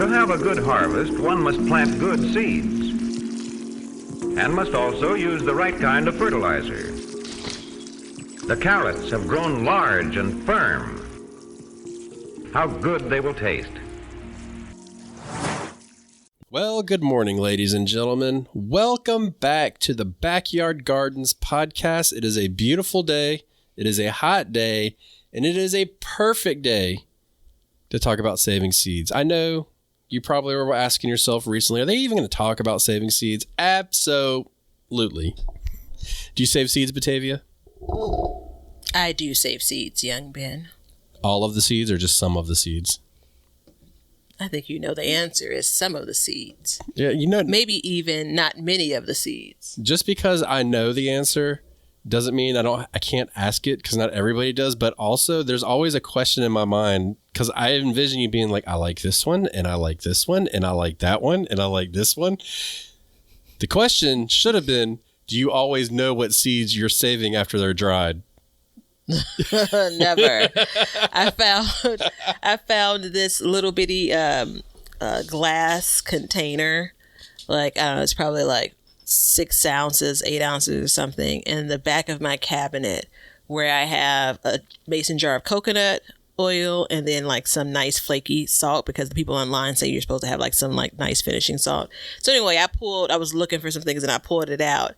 To have a good harvest, one must plant good seeds and must also use the right kind of fertilizer. The carrots have grown large and firm. How good they will taste. Well, good morning, ladies and gentlemen. Welcome back to the Backyard Gardens podcast. It is a beautiful day. It is a hot day, and it is a perfect day to talk about saving seeds. I know you probably were asking yourself recently, are they even going to talk about saving seeds? Absolutely. Do you save seeds, Batavia? I do save seeds, young Ben. All of the seeds or just some of the seeds? I think you know the answer is some of the seeds. Yeah, you know. Maybe even not many of the seeds. Just because I know the answer doesn't mean I can't ask it, because not everybody does. But also, there's always a question in my mind, because I envision you being like, I like this one, and I like this one, and I like that one, and I like this one. The question should have been, do you always know what seeds you're saving after they're dried? Never. I found this little bitty glass container. Like, I don't know, it's probably like 6 ounces, 8 ounces or something, in the back of my cabinet, where I have a mason jar of coconut oil and then like some nice flaky salt, because the people online say you're supposed to have like some like nice finishing salt. So anyway, I was looking for some things and I pulled it out,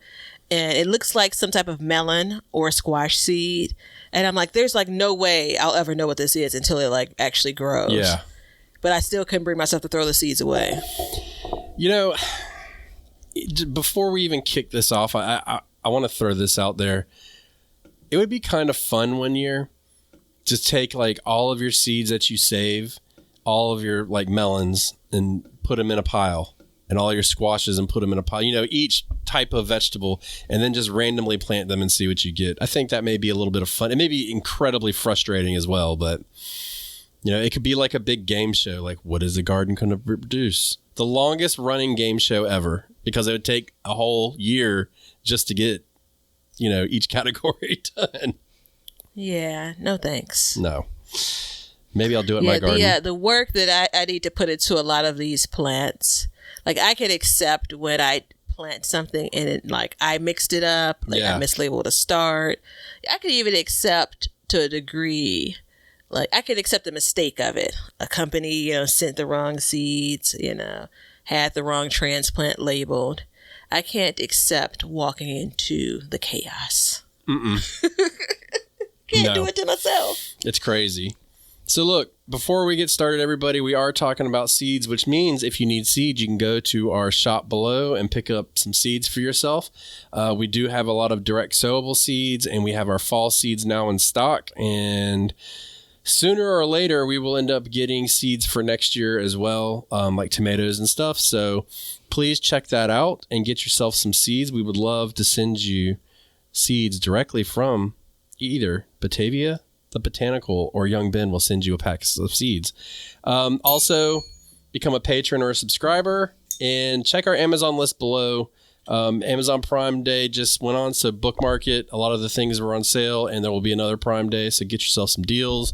and it looks like some type of melon or squash seed. And I'm like, there's like no way I'll ever know what this is until it like actually grows. Yeah. But I still couldn't bring myself to throw the seeds away. You know, before we even kick this off, I want to throw this out there. It would be kind of fun one year to take like all of your seeds that you save, all of your like melons, and put them in a pile, and all your squashes and put them in a pile, you know, each type of vegetable, and then just randomly plant them and see what you get. I think that may be a little bit of fun. It may be incredibly frustrating as well, but you know, it could be like a big game show. Like, what is the garden going to produce? The longest running game show ever, because it would take a whole year just to get, you know, each category done. Yeah, no thanks. No. Maybe I'll do it in my garden. Yeah, the work that I need to put into a lot of these plants, like I could accept when I plant something and it, like I mixed it up, like I mislabeled a start. I could even accept to a degree, like I could accept the mistake of it. A company, you know, sent the wrong seeds, you know, had the wrong transplant labeled. I can't accept walking into the chaos. Can't do it to myself. It's crazy. So look, before we get started, everybody, we are talking about seeds, which means if you need seeds, you can go to our shop below and pick up some seeds for yourself. We do have a lot of direct sowable seeds, and we have our fall seeds now in stock. And sooner or later, we will end up getting seeds for next year as well, like tomatoes and stuff. So please check that out and get yourself some seeds. We would love to send you seeds directly from either Batavia, the Botanical, or Young Ben will send you a pack of seeds. Also, become a patron or a subscriber, and check our Amazon list below. Amazon Prime Day just went on, so bookmark it. A lot of the things were on sale, and there will be another Prime Day, so get yourself some deals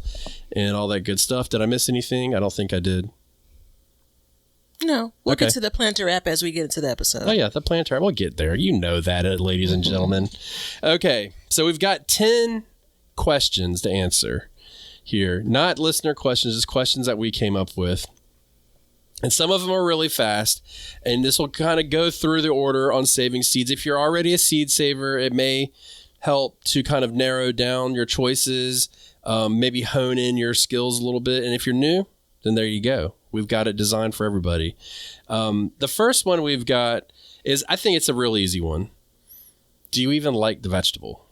and all that good stuff. Did I miss anything? I don't think I did. No, we'll get to the planter app as we get into the episode. Oh, yeah, the planter app. We'll get there. You know that, ladies and gentlemen. Okay, so we've got 10 questions to answer here. Not listener questions, just questions that we came up with. And some of them are really fast, and this will kind of go through the order on saving seeds. If you're already a seed saver, it may help to kind of narrow down your choices, maybe hone in your skills a little bit. And if you're new, then there you go. We've got it designed for everybody. The first one we've got is, I think it's a real easy one. Do you even like the vegetable?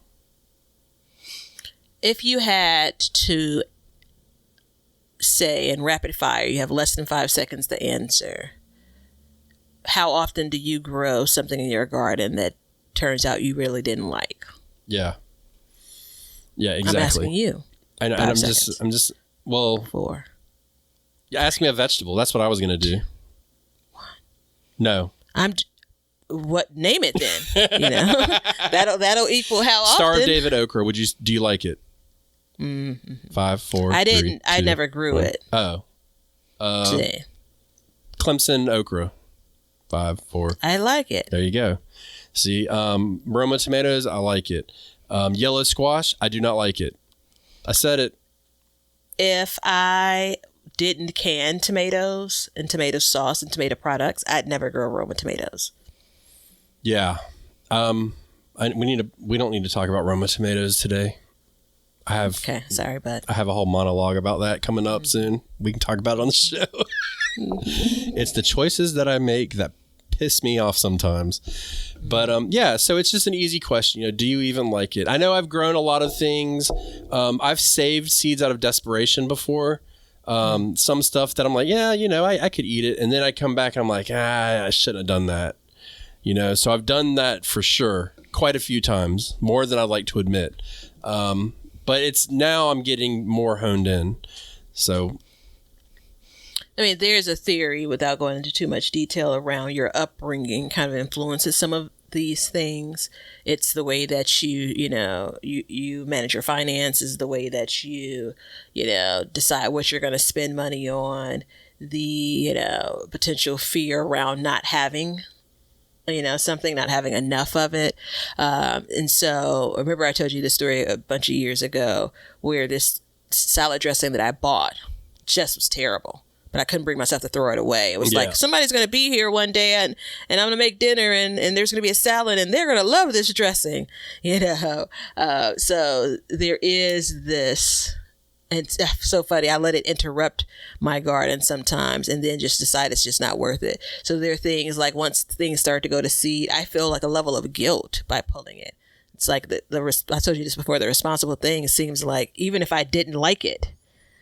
If you had to say in rapid fire, you have less than 5 seconds to answer, how often do you grow something in your garden that turns out you really didn't like? Yeah. Yeah, exactly. I'm asking you. I'm just, well. 4. Ask me a vegetable. That's what I was going to do. What? No. Name it then. You know, that'll equal how often. Star of David okra. Do you like it? Mm-hmm. 5, 4. I didn't. 3, 2, I never grew 1. it. Oh. Today. Clemson okra. 5, 4. I like it. There you go. See, Roma tomatoes, I like it. Yellow squash, I do not like it. I said it. If I didn't can tomatoes and tomato sauce and tomato products, I'd never grow Roma tomatoes. Yeah. We don't need to talk about Roma tomatoes today. Okay, sorry, bud. I have a whole monologue about that coming up soon. We can talk about it on the show. It's the choices that I make that piss me off sometimes. But yeah, so it's just an easy question. Do you even like it? I know I've grown a lot of things. I've saved seeds out of desperation before. Some stuff that I'm like, yeah, I could eat it. And then I come back and I'm like, I shouldn't have done that. So I've done that for sure quite a few times, more than I'd like to admit. But it's now I'm getting more honed in. So, I mean, there's a theory, without going into too much detail, around your upbringing kind of influences some of these things. It's the way that you manage your finances, the way that you decide what you're going to spend money on, the potential fear around not having something, not having enough of it. And so remember I told you this story a bunch of years ago where this salad dressing that I bought just was terrible, but I couldn't bring myself to throw it away. It was like, somebody's going to be here one day and I'm going to make dinner and there's going to be a salad and they're going to love this dressing, so there is this. And it's so funny. I let it interrupt my garden sometimes and then just decide it's just not worth it. So there are things like once things start to go to seed, I feel like a level of guilt by pulling it. It's like I told you this before, the responsible thing seems like even if I didn't like it,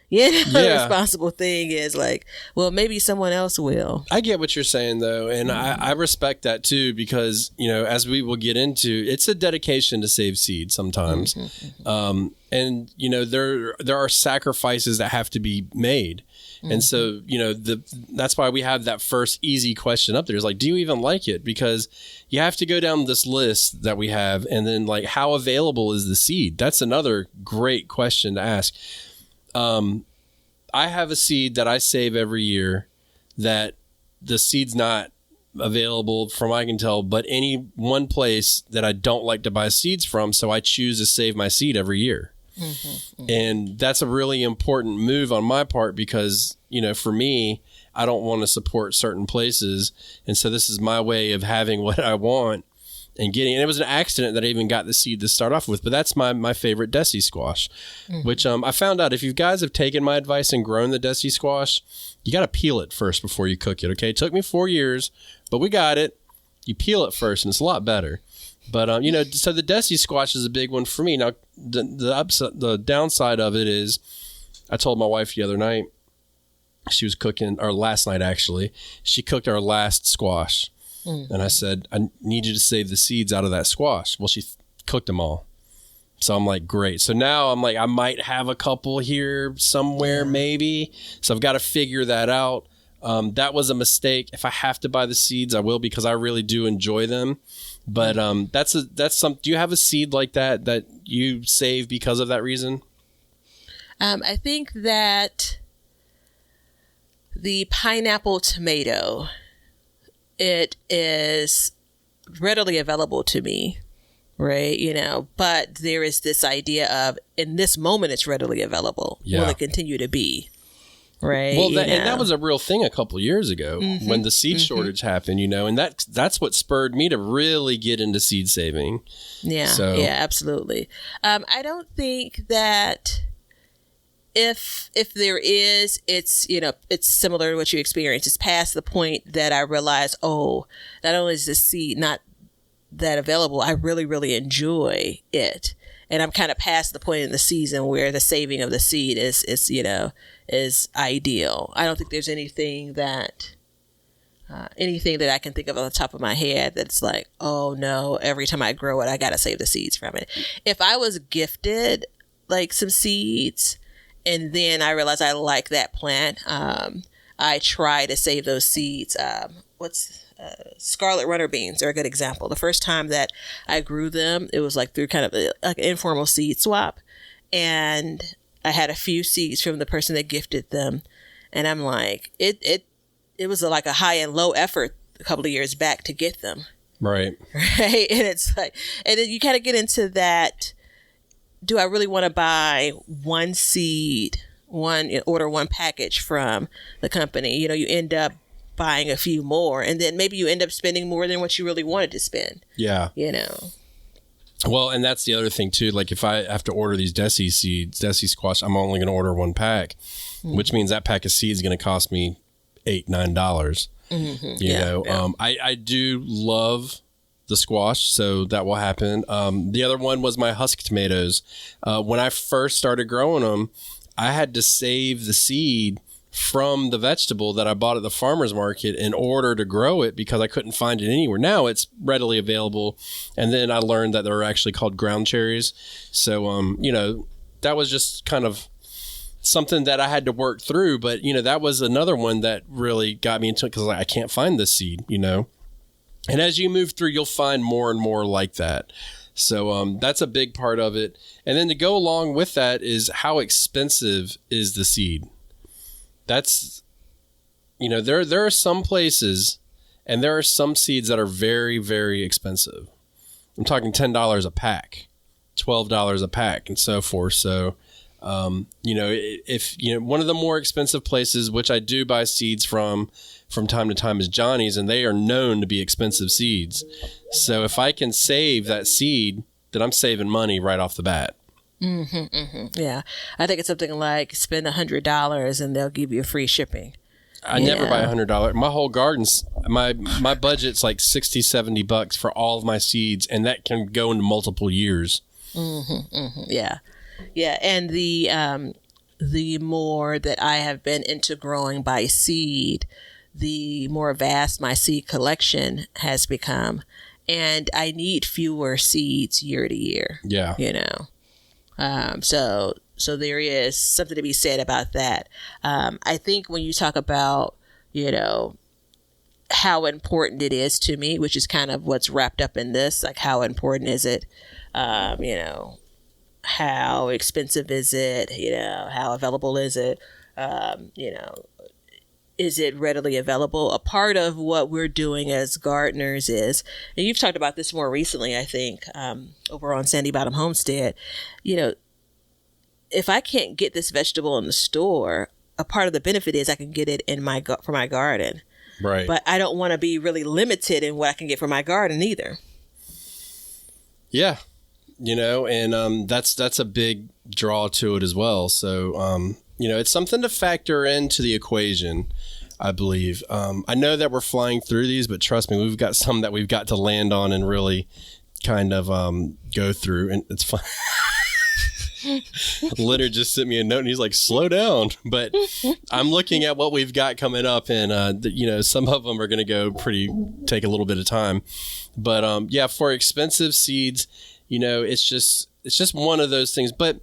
the responsible thing is like, well, maybe someone else will. I get what you're saying, though, and I respect that, too, because, as we will get into, it's a dedication to save seed sometimes. And, there are sacrifices that have to be made. And so, that's why we have that first easy question up there is like, do you even like it? Because you have to go down this list that we have and then like, how available is the seed? That's another great question to ask. I have a seed that I save every year that the seed's not available from I can tell, but any one place that I don't like to buy seeds from. So I choose to save my seed every year. And that's a really important move on my part because, for me, I don't want to support certain places. And so this is my way of having what I want. And it was an accident that I even got the seed to start off with, but that's my favorite desi squash, which I found out if you guys have taken my advice and grown the desi squash, you got to peel it first before you cook it. Okay. It took me 4 years, but we got it. You peel it first and it's a lot better. But, so the desi squash is a big one for me. Now, the downside of it is I told my wife the other night, she was cooking, or last night actually, she cooked our last squash. And I said, I need you to save the seeds out of that squash. Well, she cooked them all. So I'm like, great. So now I'm like, I might have a couple here somewhere, maybe. So I've got to figure that out. That was a mistake. If I have to buy the seeds, I will because I really do enjoy them. But do you have a seed like that you save because of that reason? I think that the pineapple tomato, it is readily available to me, right? But there is this idea of in this moment it's readily available. Yeah. Will it continue to be? Right. Well, and that was a real thing a couple of years ago when the seed shortage happened, and that's what spurred me to really get into seed saving. Yeah. Yeah, absolutely. I don't think that if there is, it's similar to what you experienced. It's past the point that I realized, not only is this seed not that available, I really, really enjoy it. And I'm kind of past the point in the season where the saving of the seed is ideal. I don't think there's anything that I can think of on the top of my head that's like, oh no, every time I grow it, I got to save the seeds from it. If I was gifted like some seeds and then I realized I like that plant, I try to save those seeds. Scarlet runner beans are a good example. The first time that I grew them, it was like through kind of like an informal seed swap. And I had a few seeds from the person that gifted them. And I'm like, it it was like a high and low effort a couple of years back to get them. Right. Right. And it's like, and then you kind of get into that. Do I really want to buy one seed, order one package from the company? You know, you end up buying a few more, and then maybe you end up spending more than what you really wanted to spend. Yeah. You know. Well, and that's the other thing too. Like if I have to order these Desi seeds, Desi squash, I'm only going to order one pack, which means that pack of seeds is going to cost me $8-9. You know, I do love the squash, so that will happen. The other one was my husk tomatoes. When I first started growing them, I had to save the seed from the vegetable that I bought at the farmer's market in order to grow it because I couldn't find it anywhere. Now it's readily available. And then I learned that they're actually called ground cherries. So, you know, that was just kind of something that I had to work through. But, you know, that was another one that really got me into it because I can't find this seed, you know. And as you move through, you'll find more and more like that. So that's a big part of it. And then to go along with that is how expensive is the seed? That's, you know, there are some places and there are some seeds that are very, very expensive. I'm talking $10 a pack, $12 a pack, and so forth. So, you know, if, you know, one of the more expensive places, which I do buy seeds from time to time, is Johnny's, and they are known to be expensive seeds. So if I can save that seed, then I'm saving money right off the bat. Yeah. I think it's something like spend $100 and they'll give you free shipping. I never buy $100. My whole garden's, my budget's like $60-70 for all of my seeds, and that can go into multiple years. Yeah. Yeah. And the more that I have been into growing by seed, the more vast my seed collection has become. And I need fewer seeds year to year. Yeah. You know. So there is something to be said about that. I think when you talk about, you know, how important it is to me, which is kind of what's wrapped up in this, like how important is it, you know, how expensive is it, you know, how available is it, you know, is it readily available? A part of what we're doing as gardeners is, and you've talked about this more recently, I think, over on Sandy Bottom Homestead, you know, if I can't get this vegetable in the store, a part of the benefit is I can get it in for my garden. Right. But I don't want to be really limited in what I can get for my garden either. Yeah. You know, and that's a big draw to it as well. So, you know, it's something to factor into the equation, I believe. I know that we're flying through these, but trust me, we've got some that we've got to land on and really kind of go through. And it's fun. Leonard just sent me a note and he's like, slow down. But I'm looking at what we've got coming up, and, you know, some of them are going to take a little bit of time. But yeah, for expensive seeds, you know, it's just one of those things. But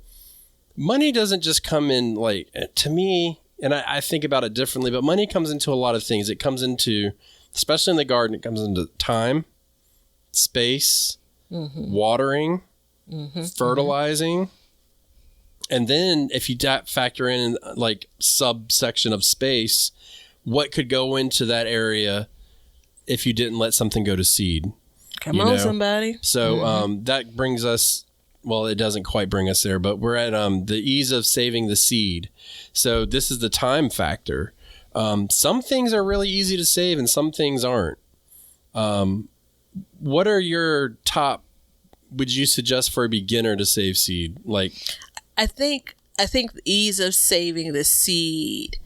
money doesn't just come in, like, to me, and I think about it differently, but money comes into a lot of things. It comes into, especially in the garden, it comes into time, space, watering, fertilizing. And then if you factor in like subsection of space, what could go into that area if you didn't let something go to seed? Come on, somebody. So that brings us, well, it doesn't quite bring us there, but we're at the ease of saving the seed. So this is the time factor. Some things are really easy to save and some things aren't. What are your top, would you suggest for a beginner to save seed? Like, I think the ease of saving the seed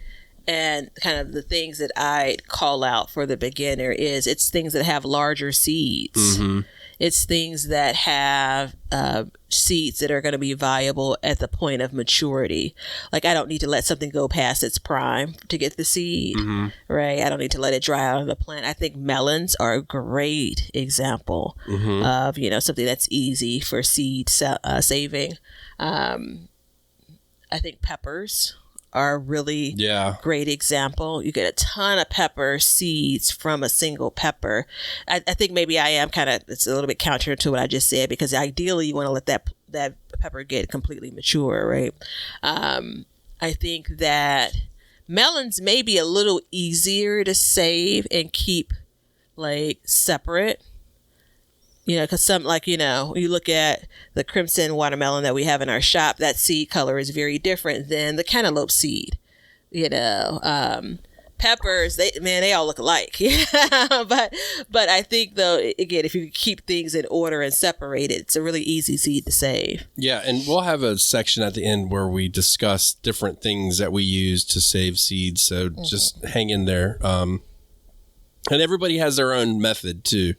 and kind of the things that I call out for the beginner is it's things that have larger seeds. It's things that have seeds that are going to be viable at the point of maturity. Like, I don't need to let something go past its prime to get the seed, right? I don't need to let it dry out of the plant. I think melons are a great example of, you know, something that's easy for seed saving. I think peppers are a really great example. You get a ton of pepper seeds from a single pepper. I think maybe I am kind of, it's a little bit counter to what I just said, because ideally you want to let that pepper get completely mature, right? I think that Melons may be a little easier to save and keep like separate. Because some, like, you look at the crimson watermelon that we have in our shop, that seed color is very different than the cantaloupe seed. Peppers, they all look alike. but I think, though, again, if you keep things in order and separate it, it's a really easy seed to save. Yeah, and we'll have a section at the end where we discuss different things that we use to save seeds, so just hang in there. And everybody has their own method, too.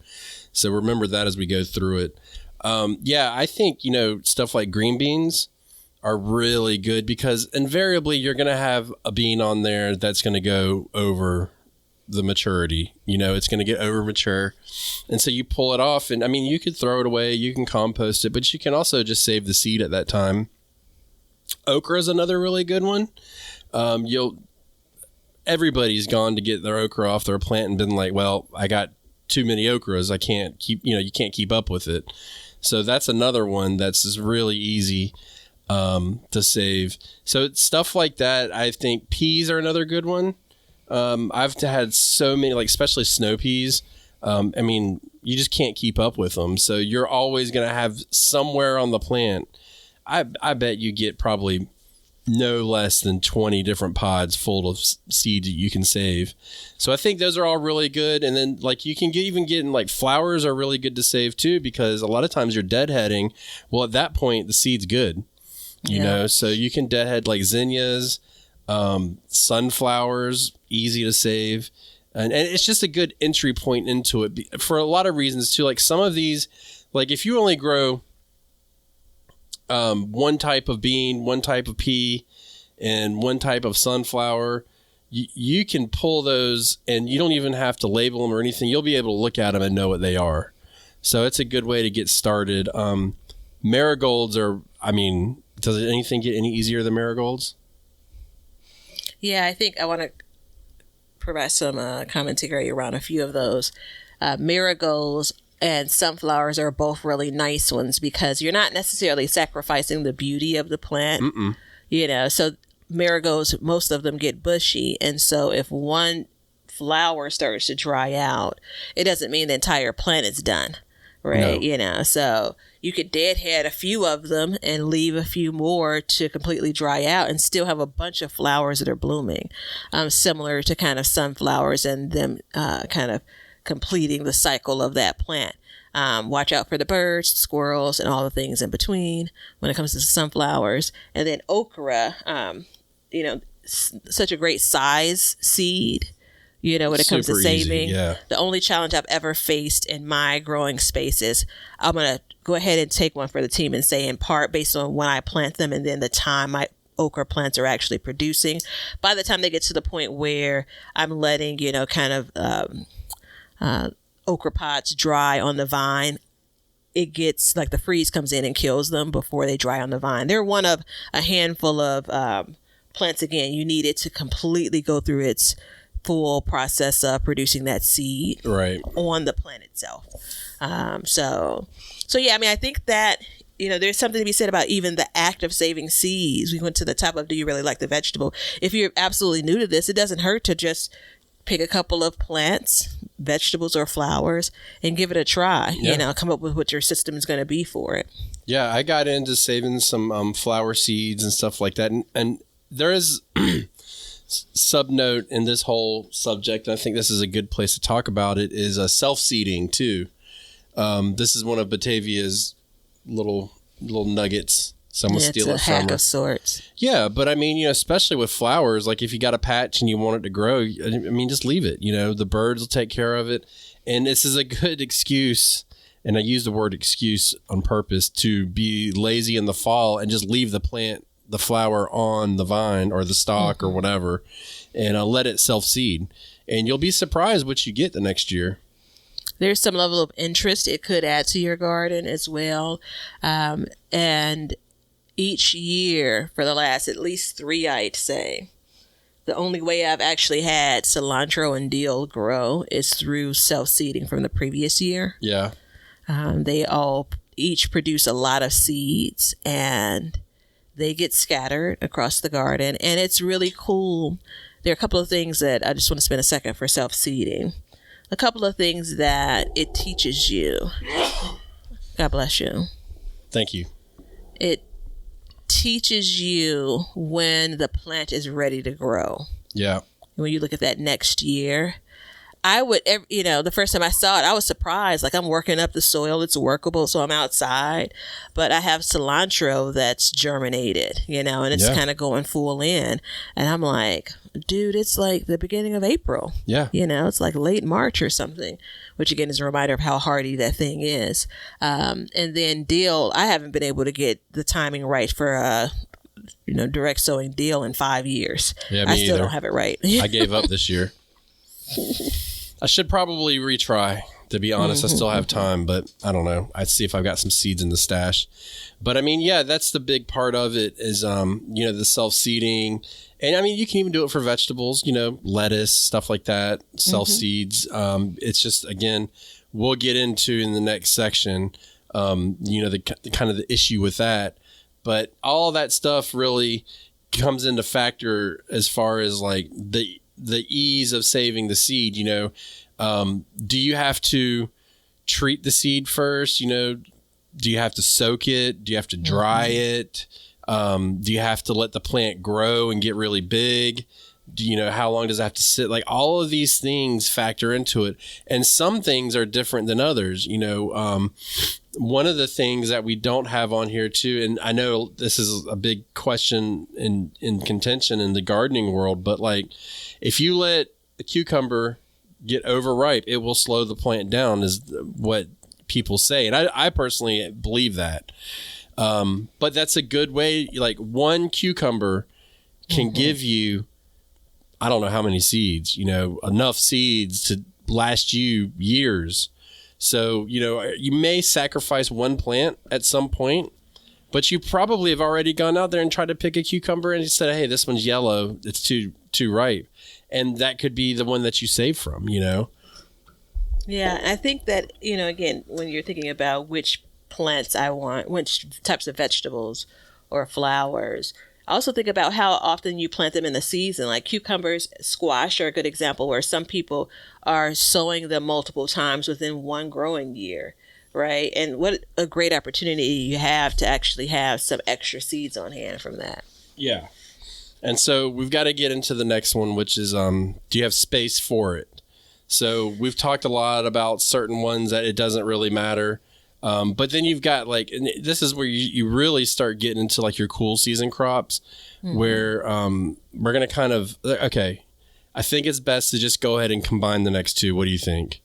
So remember that as we go through it. I think, stuff like green beans are really good because invariably you're going to have a bean on there that's going to go over the maturity. It's going to get over mature. And so you pull it off and you could throw it away, you can compost it, but you can also just save the seed at that time. Okra is another really good one. Everybody's gone to get their okra off their plant and been like, well, I got too many okras. I can't keep, you can't keep up with it. So that's another one that's just really easy to save. So stuff like that. I think peas are another good one. I've had so many, like especially snow peas. You just can't keep up with them. So you're always going to have somewhere on the plant. I bet you get probably no less than 20 different pods full of seeds that you can save. So I think those are all really good. And then like you can even get in like flowers are really good to save too, because a lot of times you're deadheading. Well, at that point, the seed's good, so you can deadhead like zinnias, sunflowers, easy to save. And it's just a good entry point into it for a lot of reasons too. Like some of these, like if you only grow one type of bean, one type of pea, and one type of sunflower, you can pull those and you don't even have to label them or anything. You'll be able to look at them and know what they are. So it's a good way to get started. Marigolds are, does anything get any easier than marigolds? Yeah, I think I want to provide some commentary around a few of those. Marigolds and sunflowers are both really nice ones because you're not necessarily sacrificing the beauty of the plant. So marigolds, most of them get bushy. And so if one flower starts to dry out, it doesn't mean the entire plant is done. Right. No. So you could deadhead a few of them and leave a few more to completely dry out and still have a bunch of flowers that are blooming, similar to kind of sunflowers and them kind of completing the cycle of that plant. Watch out for the birds, squirrels, and all the things in between when it comes to sunflowers. And then okra, such a great size seed, when it comes to saving. The only challenge I've ever faced in my growing space is I'm going to go ahead and take one for the team and say in part based on when I plant them and then the time my okra plants are actually producing. By the time they get to the point where I'm letting, okra pods dry on the vine, it gets like the freeze comes in and kills them before they dry on the vine. They're one of a handful of plants, again, you need it to completely go through its full process of producing that seed on the plant itself. I think that, there's something to be said about even the act of saving seeds. We went to the top of, do you really like the vegetable? If you're absolutely new to this, it doesn't hurt to just pick a couple of plants, vegetables or flowers, and give it a try. Come up with what your system is going to be for it. Yeah, I got into saving some flower seeds and stuff like that. And there is subnote in this whole subject, and I think this is a good place to talk about it, is self-seeding too. This is one of Batavia's little nuggets. Someone steal it from her. It's a hack of sorts. Yeah, but especially with flowers, like if you got a patch and you want it to grow, just leave it. The birds will take care of it. And this is a good excuse, and I use the word excuse on purpose, to be lazy in the fall and just leave the flower on the vine or the stalk or whatever, and let it self-seed. And you'll be surprised what you get the next year. There's some level of interest it could add to your garden as well. And each year for the last at least 3, I'd say, the only way I've actually had cilantro and dill grow is through self-seeding from the previous year. Yeah. They all each produce a lot of seeds and they get scattered across the garden. And it's really cool there are a couple of things that I just want to spend a second for self-seeding. A couple of things that it teaches you. God bless you. Thank you. It teaches you when the plant is ready to grow. Yeah. When you look at that next year, I would, the first time I saw it, I was surprised. Like, I'm working up the soil. It's workable. So I'm outside, but I have cilantro that's germinated, and it's kind of going full in. And I'm like, dude, it's like the beginning of April. Yeah. It's like late March or something, which again is a reminder of how hardy that thing is. And then dill, I haven't been able to get the timing right for, direct sowing dill in 5 years. Yeah, me I still either. don't have it right. I gave up this year. I should probably retry, to be honest. I still have time, but I don't know. I'd see if I've got some seeds in the stash. But I mean, yeah, that's the big part of it is, the self-seeding. And I mean, you can even do it for vegetables, lettuce, stuff like that, self-seeds. It's just, again, we'll get into in the next section, the kind of the issue with that. But all that stuff really comes into factor as far as like the ease of saving the seed. Do you have to treat the seed first? Do you have to soak it? Do you have to dry it? Do you have to let the plant grow and get really big? How long does it have to sit? Like, all of these things factor into it. And some things are different than others. One of the things that we don't have on here too, and I know this is a big question in contention in the gardening world, but like, if you let a cucumber get overripe, it will slow the plant down, is what people say. And I personally believe that. But that's a good way. Like, one cucumber can give you, I don't know how many seeds, enough seeds to last you years. So, you may sacrifice one plant at some point, but you probably have already gone out there and tried to pick a cucumber and you said, hey, this one's yellow. It's too ripe. And that could be the one that you save from, Yeah, I think that, again, when you're thinking about which plants I want, which types of vegetables or flowers, I also think about how often you plant them in the season. Like cucumbers, squash are a good example where some people are sowing them multiple times within one growing year, right? And what a great opportunity you have to actually have some extra seeds on hand from that. Yeah. And so we've got to get into the next one, which is, do you have space for it? So we've talked a lot about certain ones that it doesn't really matter. But then you've got like, and this is where you really start getting into like your cool season crops, where we're going to kind of, okay, I think it's best to just go ahead and combine the next two. What do you think?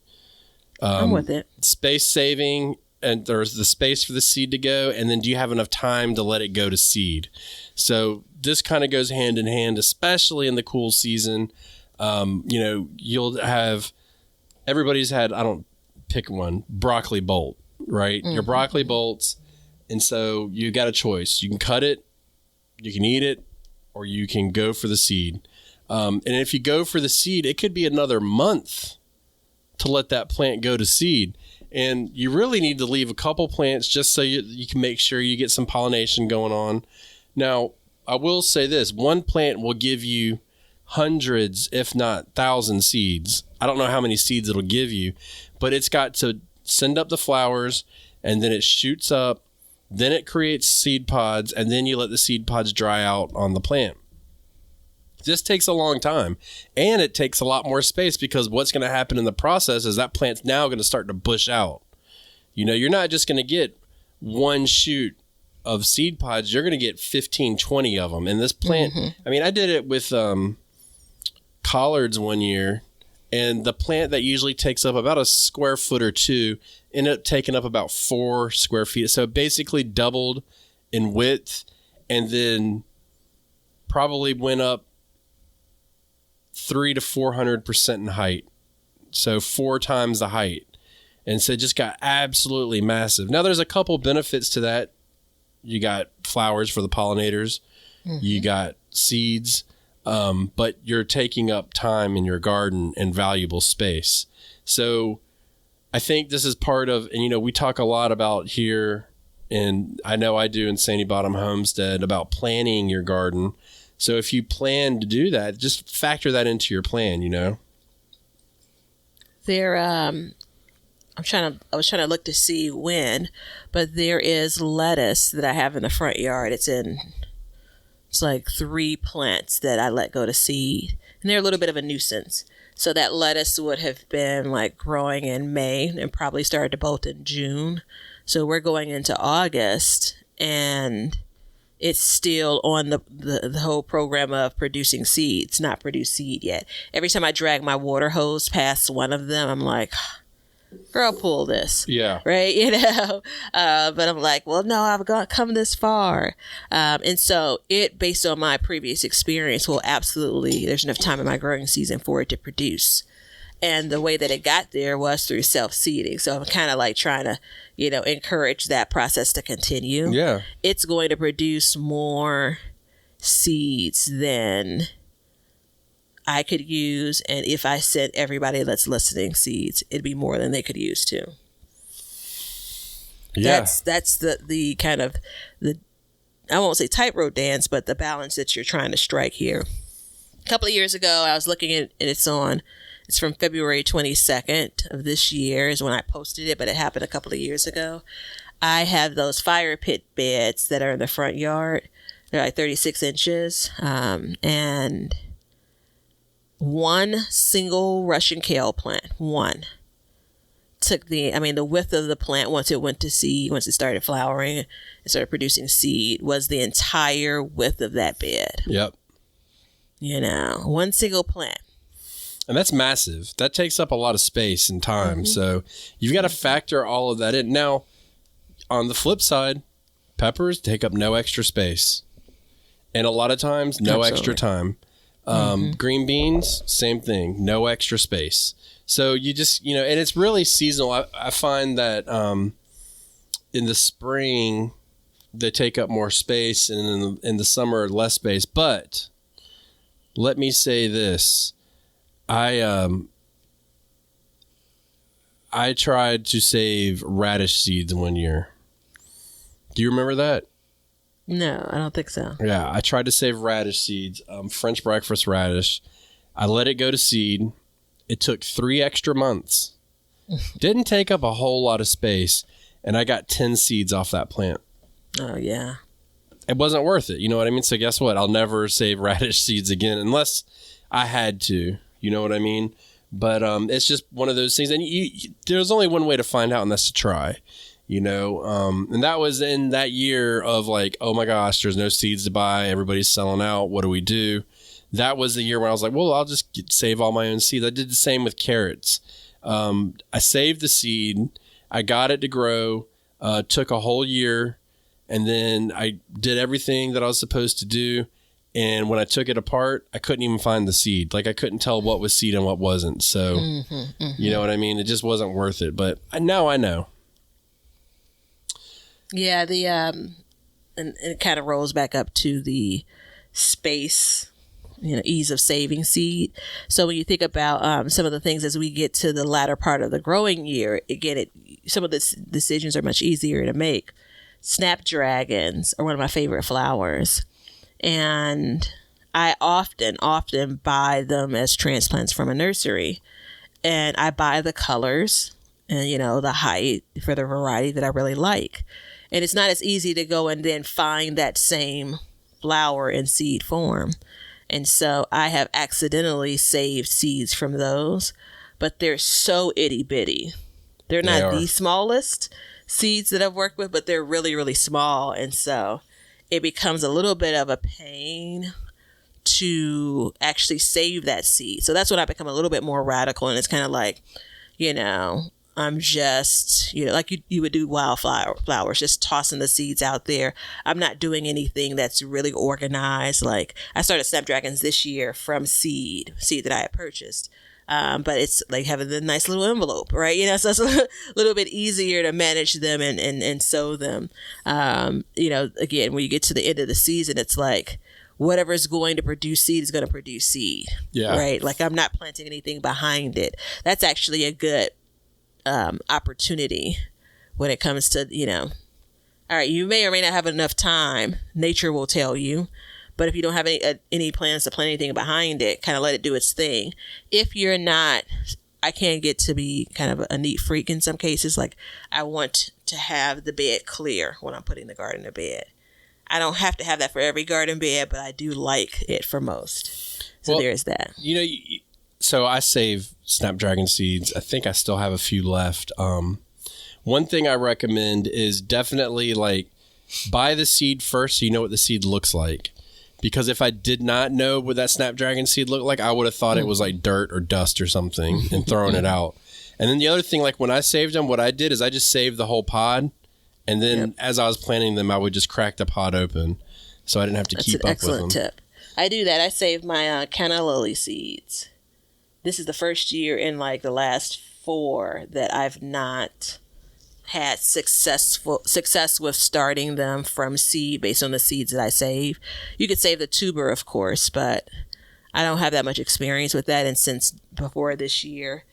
I'm with it. Space saving, and there's the space for the seed to go. And then do you have enough time to let it go to seed? So this kind of goes hand in hand, especially in the cool season. You'll have, everybody's had, I don't pick one, broccoli bolt. Right? Your broccoli bolts. And so you got a choice. You can cut it, you can eat it, or you can go for the seed. And if you go for the seed, it could be another month to let that plant go to seed. And you really need to leave a couple plants just so you can make sure you get some pollination going on. Now, I will say this. One plant will give you hundreds, if not thousands seeds. I don't know how many seeds it'll give you, but it's got to send up the flowers, and then it shoots up, then it creates seed pods, and then you let the seed pods dry out on the plant. This takes a long time, and it takes a lot more space, because what's going to happen in the process is that plant's now going to start to bush out. You're not just going to get one shoot of seed pods, you're going to get 15, 20 of them. And this plant, I mean, I did it with collards one year, and the plant that usually takes up about a square foot or two ended up taking up about 4 square feet. So it basically doubled in width, and then probably went up 300 to 400% in height. So 4 times the height. And so it just got absolutely massive. Now there's a couple benefits to that. You got flowers for the pollinators. You got seeds. But you're taking up time in your garden and valuable space. So I think this is part of, and we talk a lot about here, and I know I do in Sandy Bottom Homestead, about planning your garden. So if you plan to do that, just factor that into your plan, There, I was trying to look to see when, but there is lettuce that I have in the front yard. It's like 3 plants that I let go to seed, and they're a little bit of a nuisance. So that lettuce would have been like growing in May and probably started to bolt in June. So we're going into August, and it's still on the whole program of producing seed. It's not produced seed yet. Every time I drag my water hose past one of them, I'm like, girl, pull this. Yeah. Right. But I'm like, well, no, I've come this far. And so based on my previous experience, there's enough time in my growing season for it to produce. And the way that it got there was through self-seeding. So I'm kind of like trying to, encourage that process to continue. Yeah. It's going to produce more seeds than I could use, and if I sent everybody that's listening seeds, it'd be more than they could use too. Yeah. That's the kind of I won't say tightrope dance, but the balance that you're trying to strike here. A couple of years ago, I was looking at it's from February 22nd of this year is when I posted it, but it happened a couple of years ago. I have those fire pit beds that are in the front yard. They're like 36 inches, and one single Russian kale plant, took the width of the plant once it went to seed, once it started flowering and started producing seed, was the entire width of that bed. Yep. One single plant. And that's massive. That takes up a lot of space and time. Mm-hmm. So you've got to factor all of that in. Now, on the flip side, peppers take up no extra space. And a lot of times, no extra time. Green beans, same thing, no extra space. So you just, and it's really seasonal. I find that in the spring, they take up more space, and in the summer, less space. But let me say this. I tried to save radish seeds one year. Do you remember that? No, I don't think so. Yeah, I tried to save radish seeds, French breakfast radish. I let it go to seed. It took 3 extra months. Didn't take up a whole lot of space, and I got 10 seeds off that plant. Oh, yeah. It wasn't worth it, you know what I mean? So guess what? I'll never save radish seeds again unless I had to, you know what I mean? But it's just one of those things. And there's only one way to find out, and that's to try. And that was in that year of like, oh my gosh, there's no seeds to buy. Everybody's selling out. What do we do? That was the year when I was like, well, I'll just save all my own seeds. I did the same with carrots. I saved the seed. I got it to grow, took a whole year. And then I did everything that I was supposed to do. And when I took it apart, I couldn't even find the seed. Like I couldn't tell what was seed and what wasn't. So, you know what I mean? It just wasn't worth it. But now I know. Yeah, and it kind of rolls back up to the space, ease of saving seed. So when you think about some of the things as we get to the latter part of the growing year, again, some of the decisions are much easier to make. Snapdragons are one of my favorite flowers, and I often buy them as transplants from a nursery, and I buy the colors and the height for the variety that I really like. And it's not as easy to go and then find that same flower in seed form. And so I have accidentally saved seeds from those, but they're so itty bitty. They're not the smallest seeds that I've worked with, but they're really, really small. And so it becomes a little bit of a pain to actually save that seed. So that's when I become a little bit more radical. And it's kind of like, I'm just, like you would do flowers, just tossing the seeds out there. I'm not doing anything that's really organized. Like I started snapdragons this year from seed that I had purchased. But it's like having the nice little envelope, right? So it's a little bit easier to manage them and sow them. Again, when you get to the end of the season, it's like whatever's going to produce seed is going to produce seed. Yeah. Right. Like I'm not planting anything behind it. That's actually a good opportunity when it comes to, all right, you may or may not have enough time. Nature will tell you, But if you don't have any plans to plant anything behind it, kind of let it do its thing. If you're not, I can get to be kind of a neat freak in some cases. Like, I want to have the bed clear when I'm putting the garden to bed. I don't have to have that for every garden bed, but I do like it for most. So there's that. You know, so I save Snapdragon seeds. I think I still have a few left. One thing I recommend is definitely like buy the seed first so you know what the seed looks like. Because if I did not know what that Snapdragon seed looked like, I would have thought it was like dirt or dust or something and thrown it out. And then the other thing, like when I saved them, what I did is I just saved the whole pod. And then as I was planting them, I would just crack the pod open so I didn't have to keep up with them. That's an excellent tip. I do that. I save my canna lily seeds. This is the first year in like the last 4 that I've not had success with starting them from seed based on the seeds that I save. You could save the tuber, of course, but I don't have that much experience with that. And since before this year,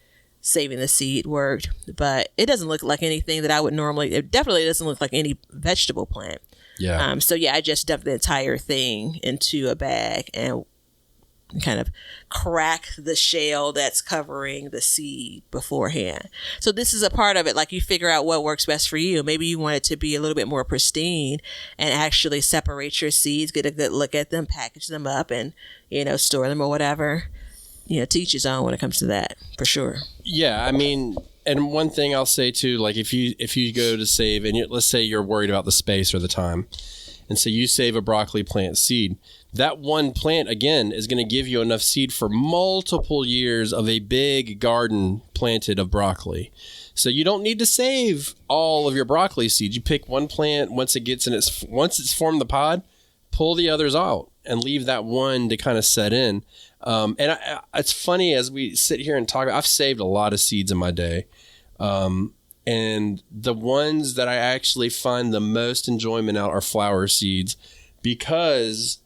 saving the seed worked, but it doesn't look like anything that I would normally. It definitely doesn't look like any vegetable plant. Yeah. So yeah, I just dumped the entire thing into a bag and kind of crack the shell that's covering the seed beforehand. So this is a part of it. Like, you figure out what works best for you. Maybe you want it to be a little bit more pristine and actually separate your seeds, get a good look at them, package them up, and store them or whatever. To each his own when it comes to that, for sure. Yeah, I mean, and one thing I'll say too, like if you go to save, and let's say you're worried about the space or the time, and so you save a broccoli plant seed, that one plant, again, is going to give you enough seed for multiple years of a big garden planted of broccoli. So you don't need to save all of your broccoli seeds. You pick one plant, once it's formed the pod, pull the others out and leave that one to kind of set in. It's funny as we sit here and talk, I've saved a lot of seeds in my day. And the ones that I actually find the most enjoyment out are flower seeds, because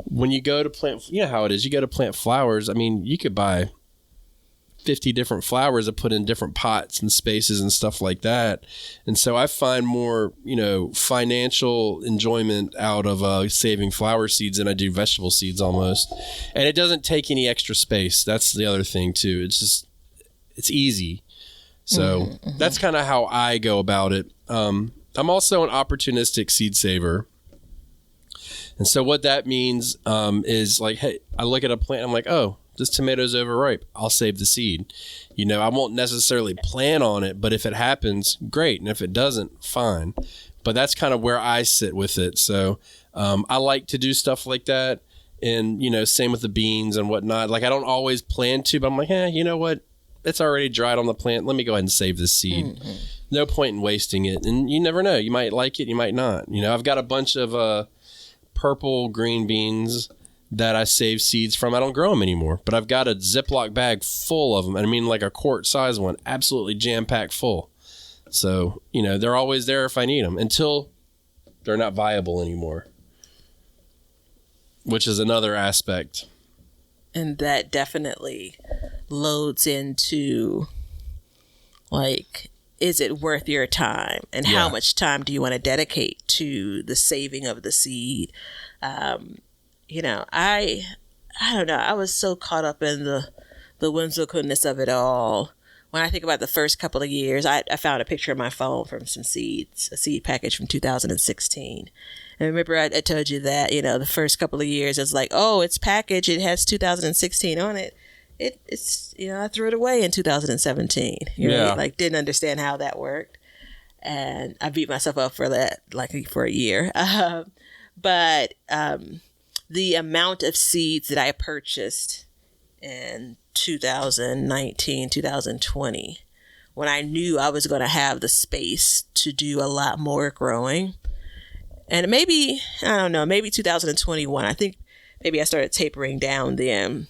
when you go to plant, you know how it is, you go to plant flowers. I mean, you could buy 50 different flowers to put in different pots and spaces and stuff like that. And so I find more, financial enjoyment out of saving flower seeds than I do vegetable seeds almost. And it doesn't take any extra space. That's the other thing too. It's easy. So that's kind of how I go about it. I'm also an opportunistic seed saver. And so what that means is like, hey, I look at a plant, I'm like, oh, this tomato's overripe. I'll save the seed. I won't necessarily plan on it, but if it happens, great. And if it doesn't, fine. But that's kind of where I sit with it. So I like to do stuff like that. And, same with the beans and whatnot. Like, I don't always plan to, but I'm like, you know what? It's already dried on the plant. Let me go ahead and save this seed. No point in wasting it. And you never know. You might like it. You might not. I've got a bunch of purple green beans that I save seeds from. I don't grow them anymore, but I've got a Ziploc bag full of them. And I mean, like a quart size one, absolutely jam-packed full. So, they're always there if I need them until they're not viable anymore, which is another aspect. And that definitely loads into, like, is it worth your time? And how much time do you want to dedicate to the saving of the seed? I don't know. I was so caught up in the whimsicalness of it all. When I think about the first couple of years, I found a picture on my phone from some seeds, a seed package from 2016. And remember, I told you that, the first couple of years, it's like, oh, it's packaged. It has 2016 on it. It's I threw it away in 2017. Right? Like, didn't understand how that worked. And I beat myself up for that, like, for a year. But the amount of seeds that I purchased in 2019, 2020, when I knew I was going to have the space to do a lot more growing. And maybe, I don't know, maybe 2021, I think maybe I started tapering down then.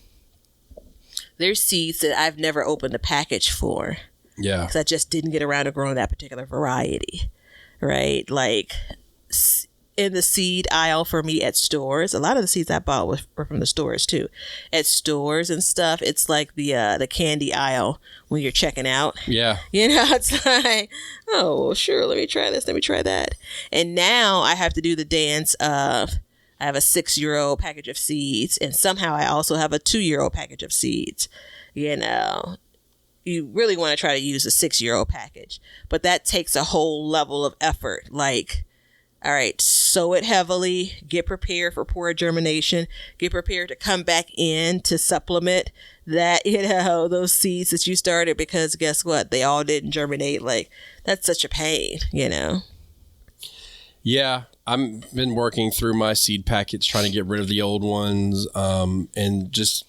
There's seeds that I've never opened a package for. Yeah. Because I just didn't get around to growing that particular variety, right? Like, in the seed aisle for me at stores, a lot of the seeds I bought were from the stores too. At stores and stuff, it's like the candy aisle when you're checking out. Yeah. It's like, oh, well, sure, let me try this, let me try that. And now I have to do the dance of, I have a €6 package of seeds, and somehow I also have a €2 package of seeds. You know, you really want to try to use a €6 package, but that takes a whole level of effort. Like, all right, sow it heavily, get prepared for poor germination, get prepared to come back in to supplement that, you know, those seeds that you started, because guess what? They all didn't germinate. Like, that's such a pain, you know? Yeah, I've been working through my seed packets, trying to get rid of the old ones, and just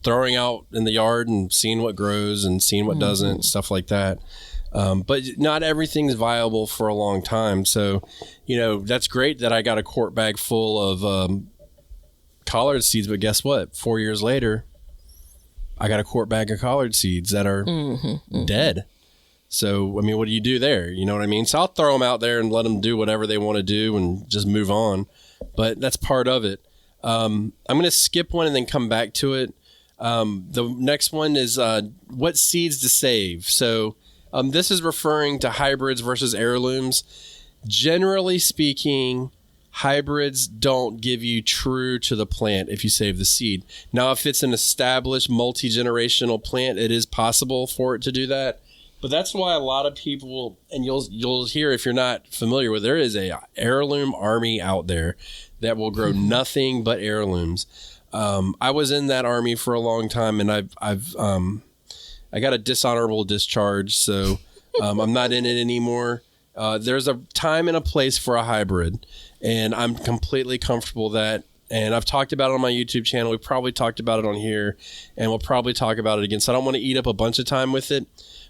throwing out in the yard and seeing what grows and seeing what doesn't, stuff like that. But not everything's viable for a long time. So, you know, that's great that I got a quart bag full of collard seeds. But guess what? 4 years later, I got a quart bag of collard seeds that are dead. So, I mean, what do you do there? You know what I mean? So I'll throw them out there and let them do whatever they want to do and just move on. But that's part of it. I'm going to skip one and then come back to it. The next one is what seeds to save. So this is referring to hybrids versus heirlooms. Generally speaking, hybrids don't give you true to the plant if you save the seed. Now, if it's an established multi-generational plant, it is possible for it to do that. But that's why a lot of people, and you'll hear if you're not familiar with, there is a heirloom army out there that will grow nothing but heirlooms. I was in that army for a long time, and I got a dishonorable discharge, so I'm not in it anymore. There's a time and a place for a hybrid, and I'm completely comfortable that. And I've talked about it on my YouTube channel. We've probably talked about it on here, and we'll probably talk about it again. So I don't want to eat up a bunch of time with it.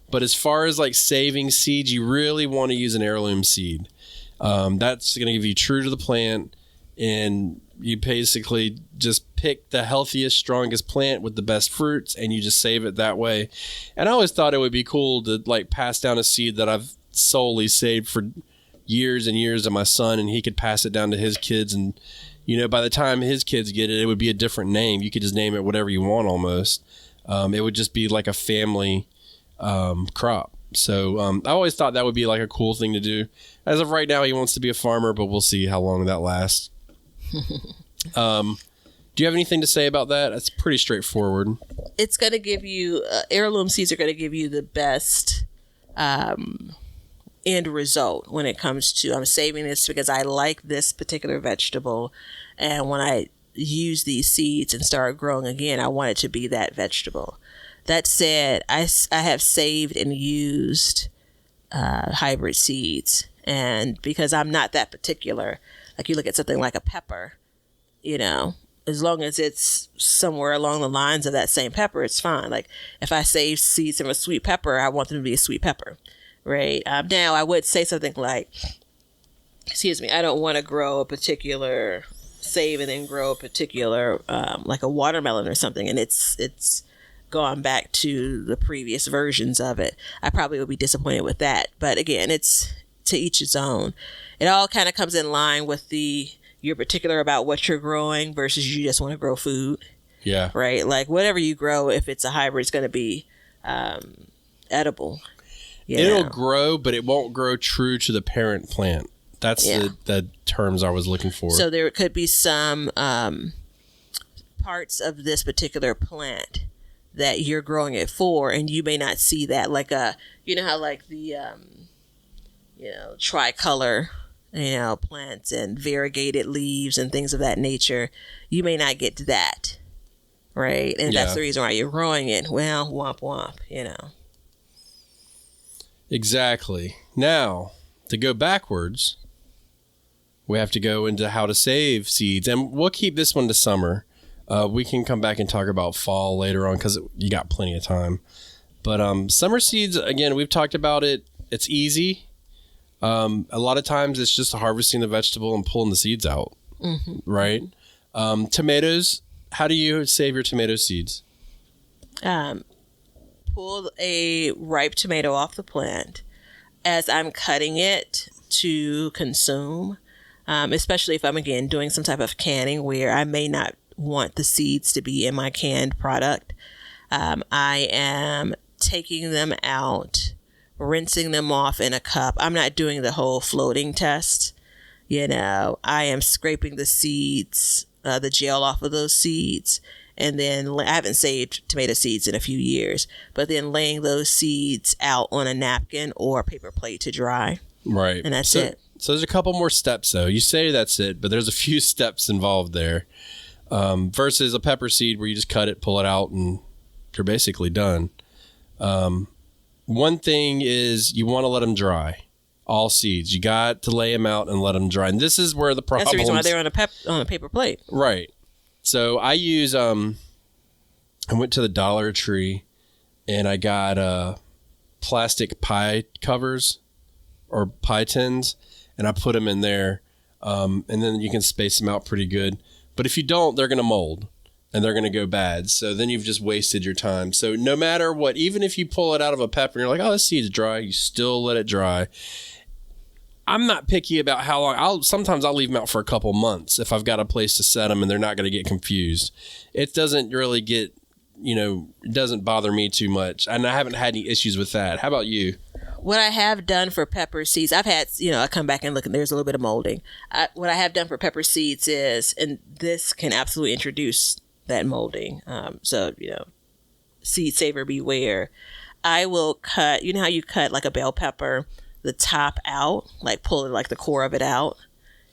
But as far as like saving seeds, you really want to use an heirloom seed. That's going to give you true to the plant, and you basically just pick the healthiest, strongest plant with the best fruits, and you just save it that way. And I always thought it would be cool to like pass down a seed that I've solely saved for years and years to my son, and he could pass it down to his kids. And, you know, by the time his kids get it, it would be a different name. You could just name it whatever you want almost. It would just be like a family crop. So I always thought that would be like a cool thing to do. As of right now, he wants to be a farmer, but we'll see how long that lasts. Do you have anything to say about that? It's pretty straightforward. It's going to give you, heirloom seeds are going to give you the best end result when it comes to, I'm saving this because I like this particular vegetable, and when I use these seeds and start growing again, I want it to be that vegetable. That said, I have saved and used hybrid seeds, and because I'm not that particular, like you look at something like a pepper, you know, as long as it's somewhere along the lines of that same pepper, it's fine. Like if I save seeds from a sweet pepper, I want them to be a sweet pepper, right? Now I would say something like, I don't want to save and then grow a particular, like a watermelon or something, and it's gone back to the previous versions of it. I probably would be disappointed with that. But again, it's to each its own. It all kind of comes in line with you're particular about what you're growing versus you just want to grow food. Yeah. Right? Like whatever you grow, if it's a hybrid, it's going to be edible. It'll grow, but it won't grow true to the parent plant. That's the terms I was looking for. So there could be some parts of this particular plant that you're growing it for, and you may not see that. Like you know how like the tricolor, plants and variegated leaves and things of that nature, you may not get to that, right? And that's the reason why you're growing it. Well, womp womp, Exactly. Now, to go backwards, we have to go into how to save seeds, and we'll keep this one to summer. We can come back and talk about fall later on because you got plenty of time. But summer seeds, again, we've talked about it. It's easy. A lot of times it's just harvesting the vegetable and pulling the seeds out, right? Tomatoes, how do you save your tomato seeds? Pull a ripe tomato off the plant as I'm cutting it to consume, especially if I'm, again, doing some type of canning where I may not want the seeds to be in my canned product. I am taking them out, rinsing them off in a cup. I'm not doing the whole floating test, I am scraping the seeds, the gel off of those seeds. And then I haven't saved tomato seeds in a few years, but then laying those seeds out on a napkin or a paper plate to dry. Right. And that's it. So there's a couple more steps, though. You say that's it, but there's a few steps involved there versus a pepper seed where you just cut it, pull it out, and you're basically done. One thing is you want to let them dry. All seeds. You got to lay them out and let them dry. And this is where the problem. That's the reason why they're on a paper plate. Right. So I use, I went to the Dollar Tree and I got plastic pie covers or pie tins, and I put them in there, and then you can space them out pretty good. But if you don't, they're going to mold and they're going to go bad. So then you've just wasted your time. So no matter what, even if you pull it out of a pepper and you're like, oh, this seed's dry, you still let it dry. I'm not picky about how long. Sometimes I'll leave them out for a couple months if I've got a place to set them and they're not going to get confused. It doesn't really get, it doesn't bother me too much. And I haven't had any issues with that. How about you? What I have done for pepper seeds, I've had, I come back and look and there's a little bit of molding. What I have done for pepper seeds is, and this can absolutely introduce that molding. Seed saver beware. I will cut, how you cut like a bell pepper, the top out, like pull it, like the core of it out,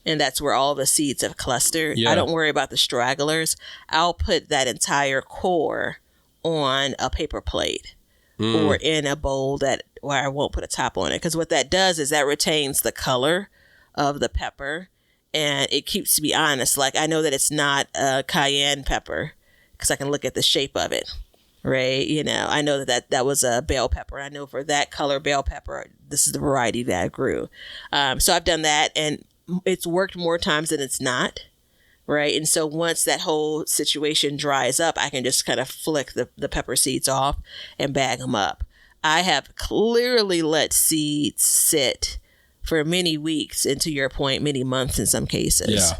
and that's where all the seeds have clustered. I don't worry about the stragglers. I'll put that entire core on a paper plate or in a bowl where I won't put a top on it, because what that does is that retains the color of the pepper, and it keeps me honest. Like, I know that it's not a cayenne pepper because I can look at the shape of it. Right. I know that was a bell pepper. I know for that color bell pepper, this is the variety that I grew. So I've done that, and it's worked more times than it's not. Right. And so once that whole situation dries up, I can just kind of flick the pepper seeds off and bag them up. I have clearly let seeds sit for many weeks, and to your point, many months in some cases. Yeah.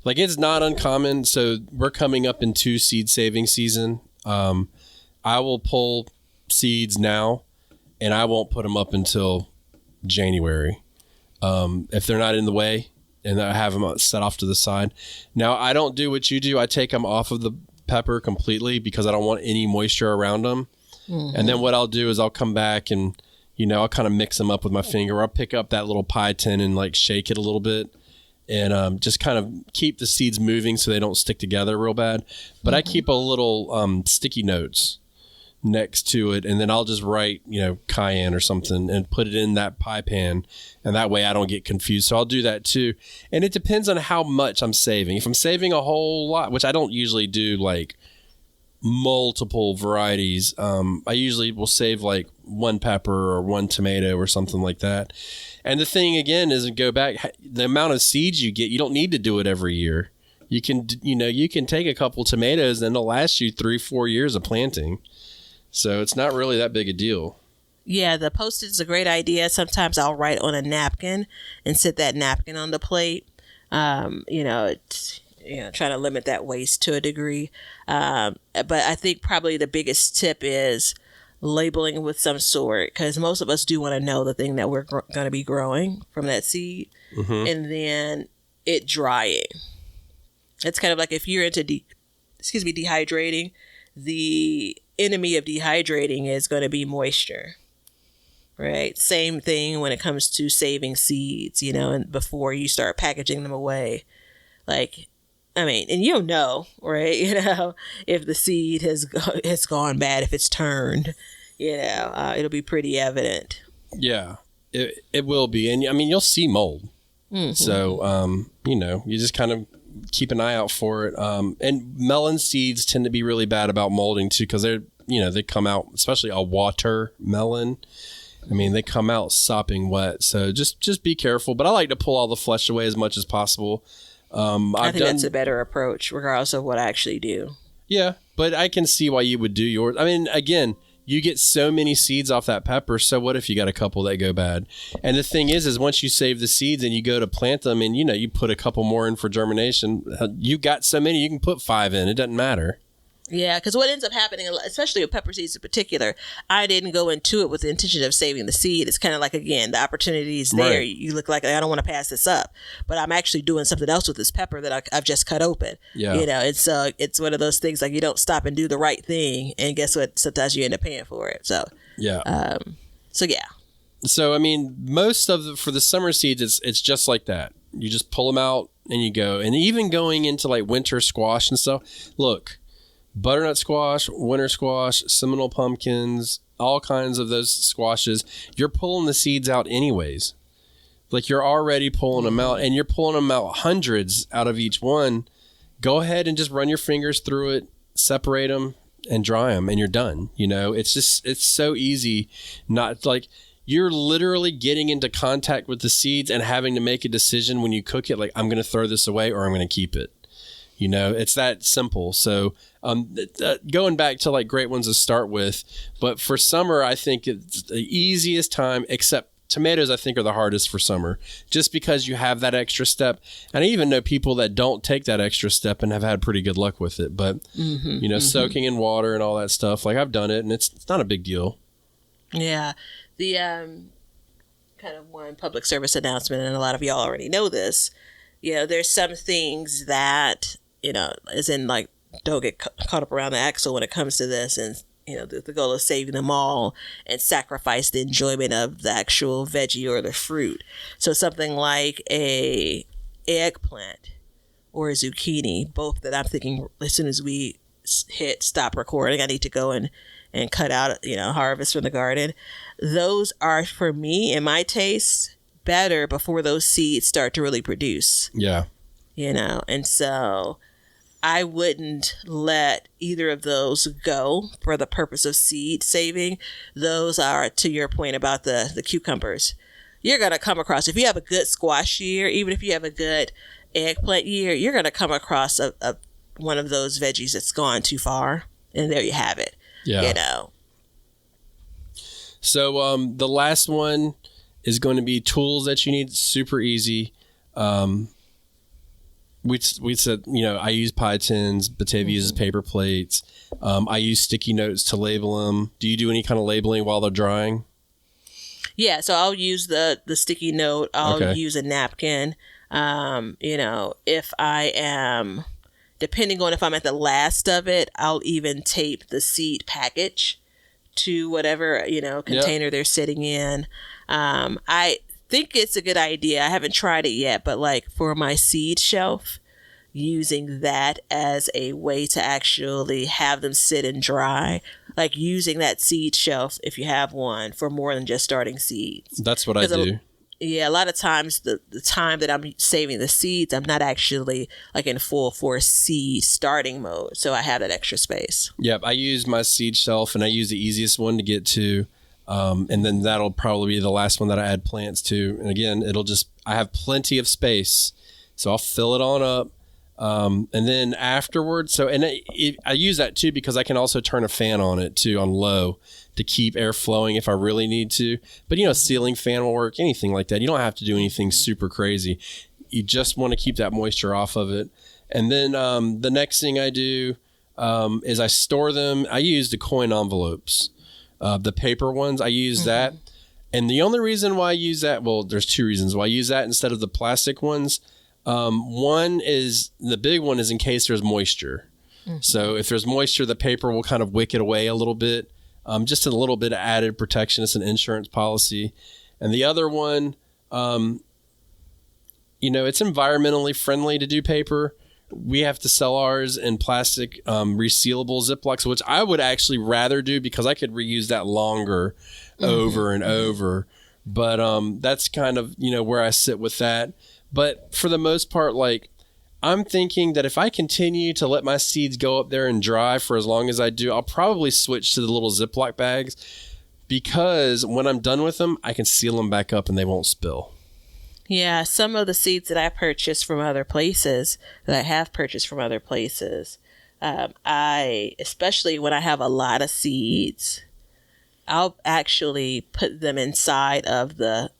Like, it's not uncommon. So we're coming up into seed saving season. I will pull seeds now, and I won't put them up until January. If they're not in the way, and I have them set off to the side. Now, I don't do what you do. I take them off of the pepper completely because I don't want any moisture around them. Mm-hmm. And then what I'll do is I'll come back and, I'll kind of mix them up with my finger. I'll pick up that little pie tin and like shake it a little bit. And just kind of keep the seeds moving so they don't stick together real bad. But I keep a little sticky notes next to it, and then I'll just write, cayenne or something and put it in that pie pan, and that way I don't get confused. So I'll do that too. And it depends on how much I'm saving. If I'm saving a whole lot, which I don't usually do like multiple varieties, I usually will save like one pepper or one tomato or something like that. And the thing again is, go back, the amount of seeds you get, you don't need to do it every year. You can, you can take a couple tomatoes and it'll last you 3-4 years of planting. So it's not really that big a deal. Yeah, the Post-it is a great idea. Sometimes I'll write on a napkin and sit that napkin on the plate. Trying to limit that waste to a degree. But I think probably the biggest tip is labeling with some sort, because most of us do want to know the thing that we're going to be growing from that seed, and then it drying. It's kind of like if you're into dehydrating, the enemy of dehydrating is going to be moisture, right? Same thing when it comes to saving seeds, and before you start packaging them away, like, I mean, and you'll know, right? If the seed has gone bad, if it's turned, it'll be pretty evident. Yeah, it will be. And I mean, you'll see mold. Mm-hmm. So, you just kind of keep an eye out for it. And melon seeds tend to be really bad about molding too, because they come out, especially a watermelon. I mean, they come out sopping wet. So just be careful. But I like to pull all the flesh away as much as possible. I think that's a better approach, regardless of what I actually do. Yeah, but I can see why you would do yours. I mean, again, you get so many seeds off that pepper, so what if you got a couple that go bad? And the thing is once you save the seeds and you go to plant them and, you put a couple more in for germination, you got so many, you can put 5 in. It doesn't matter. Yeah, because what ends up happening, especially with pepper seeds in particular, I didn't go into it with the intention of saving the seed. It's kind of like, again, the opportunity is there. Right. You look like, I don't want to pass this up, but I'm actually doing something else with this pepper that I've just cut open. Yeah. And so it's one of those things like you don't stop and do the right thing, and guess what? Sometimes you end up paying for it. So yeah. yeah. So I mean, for the summer seeds, it's just like that. You just pull them out and you go. And even going into like winter squash and stuff. Look. Butternut squash, winter squash, Seminole pumpkins, all kinds of those squashes. You're pulling the seeds out anyways. Like you're already pulling them out, and you're pulling them out hundreds out of each one. Go ahead and just run your fingers through it, separate them, and dry them, and you're done. It's so easy. Not like you're literally getting into contact with the seeds and having to make a decision when you cook it. Like, I'm going to throw this away or I'm going to keep it. It's that simple. So going back to like great ones to start with, but for summer, I think it's the easiest time, except tomatoes, I think, are the hardest for summer, just because you have that extra step. And I even know people that don't take that extra step and have had pretty good luck with it. But, soaking in water and all that stuff, like I've done it and it's not a big deal. Yeah. The kind of one public service announcement, and a lot of y'all already know this, there's some things that, as in like, don't get caught up around the axle when it comes to this. And, the goal is saving them all and sacrifice the enjoyment of the actual veggie or the fruit. So something like a eggplant or a zucchini, both that I'm thinking as soon as we hit stop recording, I need to go and cut out, harvest from the garden. Those are, for me and my taste, better before those seeds start to really produce. Yeah. And so I wouldn't let either of those go for the purpose of seed saving. Those are, to your point about the cucumbers. You're going to come across, if you have a good squash year, even if you have a good eggplant year, you're going to come across one of those veggies that's gone too far. And there you have it. Yeah. So the last one is going to be tools that you need. Super easy. We said, I use pie tins. Batavia uses paper plates. I use sticky notes to label them. Do you do any kind of labeling while they're drying? Yeah, so I'll use the sticky note. I'll use a napkin. If I am, depending on if I'm at the last of it, I'll even tape the seed package to whatever, container they're sitting in. I think it's a good idea. I haven't tried it yet, but like for my seed shelf, using that as a way to actually have them sit and dry, like using that seed shelf, if you have one, for more than just starting seeds. That's what I do. A lot of times the time that I'm saving the seeds, I'm not actually like in full force seed starting mode. So I have that extra space. Yep. I use my seed shelf and I use the easiest one to get to. And then that'll probably be the last one that I add plants to. And again, I have plenty of space, so I'll fill it on up. And then afterwards, I use that too, because I can also turn a fan on it too, on low, to keep air flowing if I really need to. But ceiling fan will work, anything like that. You don't have to do anything super crazy. You just want to keep that moisture off of it. And then, the next thing I do, is I store them. I use the coin envelopes. The paper ones, I use that. And the only reason why I use that, well, there's two reasons why I use that instead of the plastic ones. One is, the big one is in case there's moisture. So if there's moisture, the paper will kind of wick it away a little bit. Just a little bit of added protection. It's an insurance policy. And the other one, it's environmentally friendly to do paper. We have to sell ours in plastic resealable Ziplocs, which I would actually rather do because I could reuse that longer over and over. But that's kind of, where I sit with that. But for the most part, like, I'm thinking that if I continue to let my seeds go up there and dry for as long as I do, I'll probably switch to the little Ziploc bags, because when I'm done with them, I can seal them back up and they won't spill. Yeah, some of the seeds that I purchased from other places, especially when I have a lot of seeds, I'll actually put them inside of the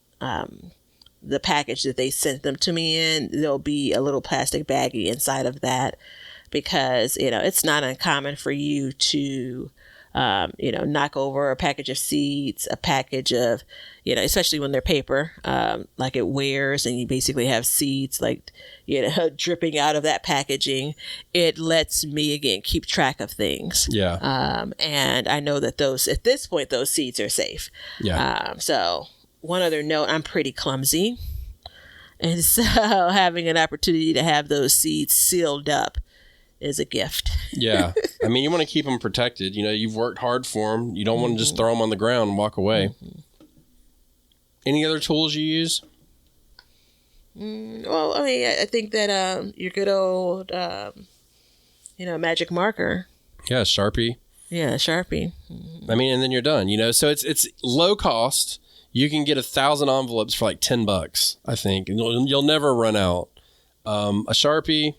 package that they sent them to me in. There'll be a little plastic baggie inside of that, because, it's not uncommon for you to, knock over a package of seeds, a package of, especially when they're paper, like it wears and you basically have seeds like, dripping out of that packaging. It lets me, again, keep track of things. Yeah. And I know that at this point, those seeds are safe. Yeah. So one other note, I'm pretty clumsy. And so having an opportunity to have those seeds sealed up is a gift. Yeah. I mean, you want to keep them protected. You've worked hard for them. You don't want to just throw them on the ground and walk away. Mm-hmm. Any other tools you use? Well, I mean, I think that your good old, magic marker. Yeah, Sharpie. Yeah, Sharpie. Mm-hmm. I mean, and then you're done, So it's low cost. You can get 1,000 envelopes for like $10, I think. And you'll never run out. A Sharpie,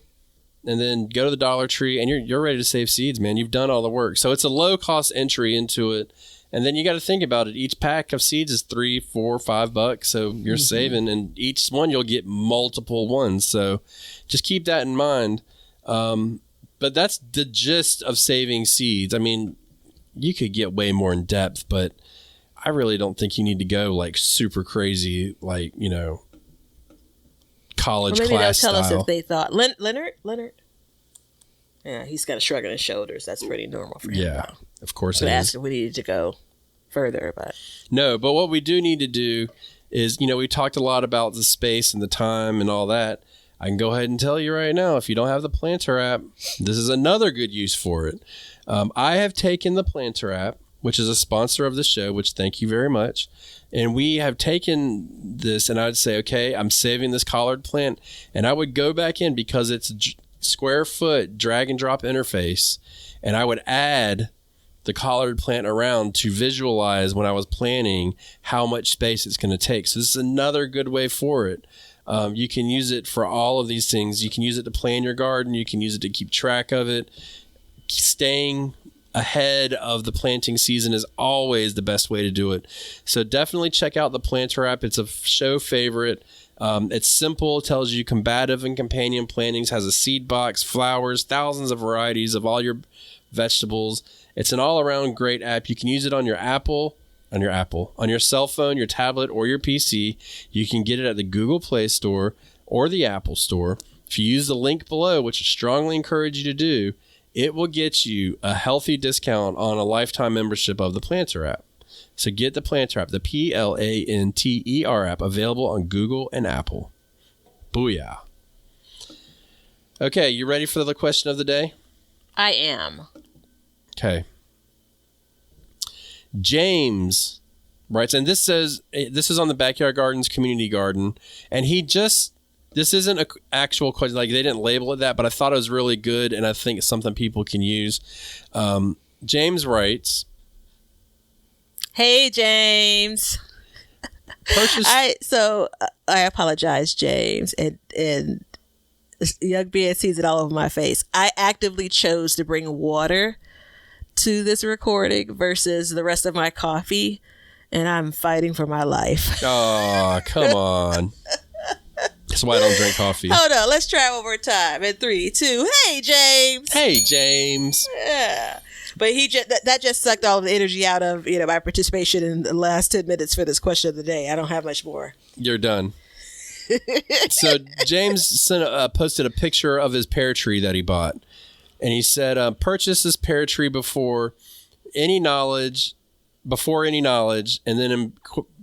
and then go to the Dollar Tree, and you're ready to save seeds, man. You've done all the work. So it's a low cost entry into it. And then you got to think about it. Each pack of seeds is $3, $4, $5. So you're saving, and each one you'll get multiple ones. So just keep that in mind. But that's the gist of saving seeds. I mean, you could get way more in depth, but I really don't think you need to go like super crazy, like, college maybe class they'll tell style. us if they thought Leonard. Yeah, he's got a shrug on his shoulders. That's pretty normal for him. Yeah, of course it is. Asked if we needed to go further, but no. But what we do need to do is, we talked a lot about the space and the time and all that. I can go ahead and tell you right now, if you don't have the Planter app, this is another good use for it. I have taken the Planter app, which is a sponsor of the show, which thank you very much. And we have taken this, and I'd say, okay, I'm saving this collard plant, and I would go back in because it's square foot drag and drop interface, and I would add the collard plant around to visualize when I was planning how much space it's going to take. So this is another good way for it. You can use it for all of these things. You can use it to plan your garden. You can use it to keep track of it. Staying ahead of the planting season is always the best way to do it. So definitely check out the Planter app. It's a show favorite. It's simple, tells you combative and companion plantings, has a seed box, flowers, thousands of varieties of all your vegetables. It's an all-around great app. You can use it on your on your cell phone, your tablet, or your PC. You can get it at the Google Play Store or the Apple Store. If you use the link below, which I strongly encourage you to do, it will get you a healthy discount on a lifetime membership of the Planter app. So get the Planter app, the Planter app, available on Google and Apple. Booyah. Okay, you ready for the question of the day? I am. Okay. James writes, and this is on the Backyard Gardens community garden, and this isn't an actual question, like they didn't label it that, but I thought it was really good, and I think it's something people can use. James writes, "Hey, James." I apologize, James, and Young Bean sees it all over my face. I actively chose to bring water to this recording versus the rest of my coffee, and I'm fighting for my life. Oh, come on. That's why I don't drink coffee. Hold on, let's try one more time. In 3, 2, hey, James. Hey, James. Yeah. But that just sucked all the energy out of my participation in the last 10 minutes for this question of the day. I don't have much more. You're done. So James posted a picture of his pear tree that he bought. And he said, purchase this pear tree before any knowledge. And then in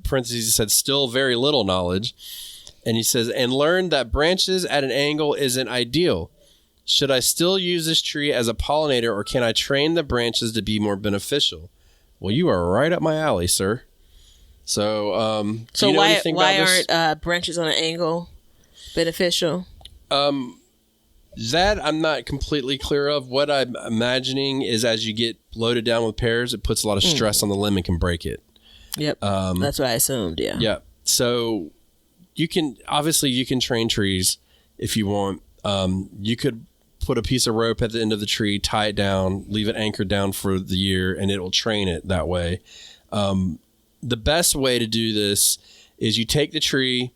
parentheses, he said, still very little knowledge. And he says, and learned that branches at an angle isn't ideal. Should I still use this tree as a pollinator, or can I train the branches to be more beneficial? Well, you are right up my alley, sir. So, do you know anything about this? Why aren't branches on an angle beneficial? That I'm not completely clear of. What I'm imagining is as you get loaded down with pears, it puts a lot of stress on the limb and can break it. Yep. That's what I assumed, yeah. Yeah. So you can train trees if you want. You could put a piece of rope at the end of the tree, tie it down, leave it anchored down for the year, and it will train it that way. The best way to do this is you take the tree,